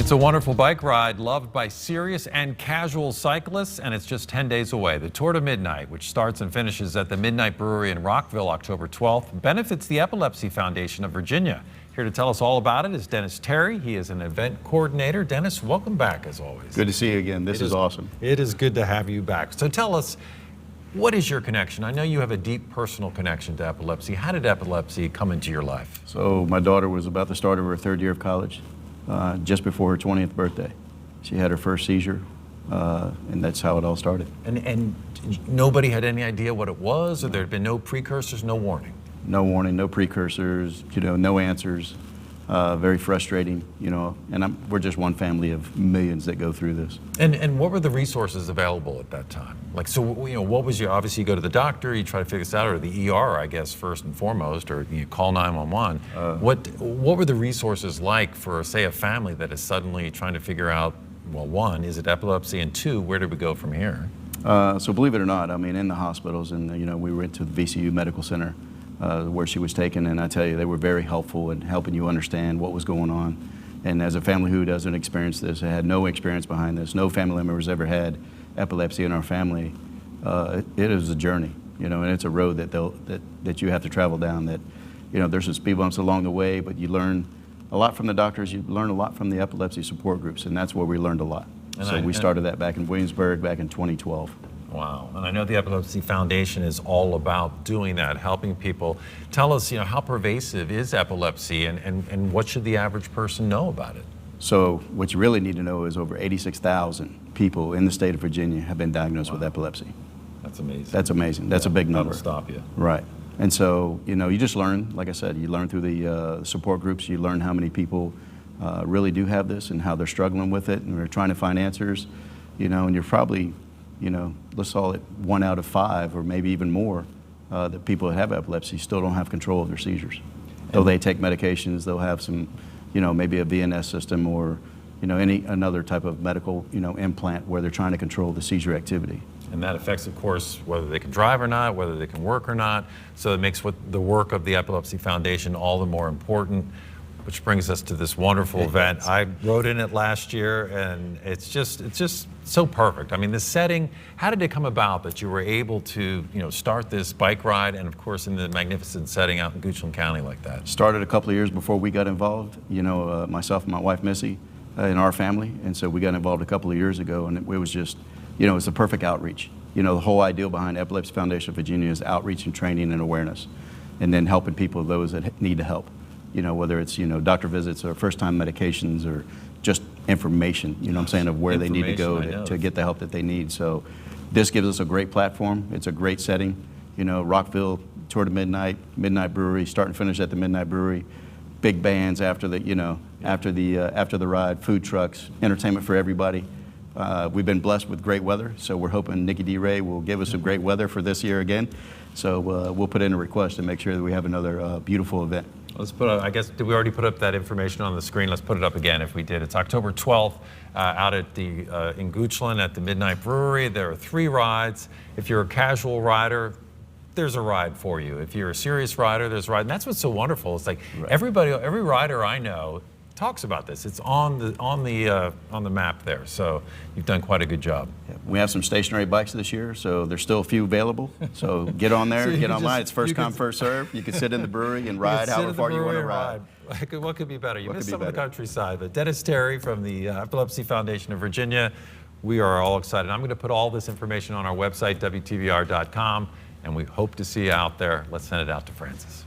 It's a wonderful bike ride loved by serious and casual cyclists, and it's just 10 days away. The Tour to Midnight, which starts and finishes at the Midnight Brewery in Rockville October 12th, benefits the Epilepsy Foundation of Virginia. Here to tell us all about it is Dennis Terry. He is an event coordinator. Dennis, welcome back as always. Good to see you again. This is awesome. It is good to have you back. So tell us, what is your connection? I know you have a deep personal connection to epilepsy. How did epilepsy come into your life? So my daughter was about to start her third year of college, just before her 20th birthday. She had her first seizure, and that's how it all started. And nobody had any idea what it was, or there had been no precursors, no warning? No warning, no precursors, no answers. Very frustrating, and we're just one family of millions that go through this. And what were the resources available at that time? Like, so, what was your, obviously you go to the doctor, you try to figure this out, or the ER, I guess, first and foremost, or you call 911. What were the resources like for, say, a family that is suddenly trying to figure out, well, one, is it epilepsy, and two, where do we go from here? So believe it or not, I mean, in the hospitals, and we went to the VCU Medical Center, where she was taken, and I tell you, they were very helpful in helping you understand what was going on. And as a family who doesn't experience this, had no experience behind this, no family members ever had epilepsy in our family, it is a journey, and it's a road that you have to travel down. That, there's some speed bumps along the way, but you learn a lot from the doctors, you learn a lot from the epilepsy support groups, and that's where we learned a lot. And we started that back in Williamsburg back in 2012. Wow, and I know the Epilepsy Foundation is all about doing that, helping people. Tell us, how pervasive is epilepsy, and what should the average person know about it? So what you really need to know is over 86,000 people in the state of Virginia have been diagnosed with epilepsy. That's amazing. That's amazing. That's a big number. That'll stop you. Right. And so, you just learn, like I said, you learn through the support groups, you learn how many people really do have this and how they're struggling with it, and they're trying to find answers, and you're probably, let's call it 1 out of 5 or maybe even more, that people that have epilepsy still don't have control of their seizures. Though they take medications, they'll have some, maybe a VNS system or, another type of medical, implant where they're trying to control the seizure activity. And that affects, of course, whether they can drive or not, whether they can work or not. So it makes the work of the Epilepsy Foundation all the more important. Which brings us to this wonderful event. I rode in it last year, and it's just so perfect. I mean, the setting, how did it come about that you were able to, start this bike ride, and of course in the magnificent setting out in Goochland County like that? Started a couple of years before we got involved, myself and my wife Missy, in our family, and so we got involved a couple of years ago, and it was just, it's the perfect outreach. The whole idea behind Epilepsy Foundation of Virginia is outreach and training and awareness, and then helping people, those that need the help. Whether it's, doctor visits or first-time medications or just information, of where they need to go to get the help that they need. So this gives us a great platform. It's a great setting. Rockville, Tour to Midnight, Midnight Brewery, start and finish at the Midnight Brewery. Big bands after the, after the ride, food trucks, entertainment for everybody. We've been blessed with great weather, so we're hoping Nikki D. Ray will give us some great weather for this year again. So we'll put in a request to make sure that we have another beautiful event. Let's put up, I guess, did we already put up that information on the screen? Let's put it up again if we did. It's October 12th out at in Goochland at the Midnight Brewery. There are 3 rides. If you're a casual rider, there's a ride for you. If you're a serious rider, there's a ride. And that's what's so wonderful. It's like every rider I know talks about this. It's on the map there. So you've done quite a good job. Yeah. We have some stationary bikes this year, so there's still a few available. So get on there, get online. It's first come, first serve. You can sit in the brewery and ride however far you want to ride. What could be better? You missed some of the countryside. But Dennis Terry from the Epilepsy Foundation of Virginia, we are all excited. I'm going to put all this information on our website, WTVR.com, and we hope to see you out there. Let's send it out to Francis.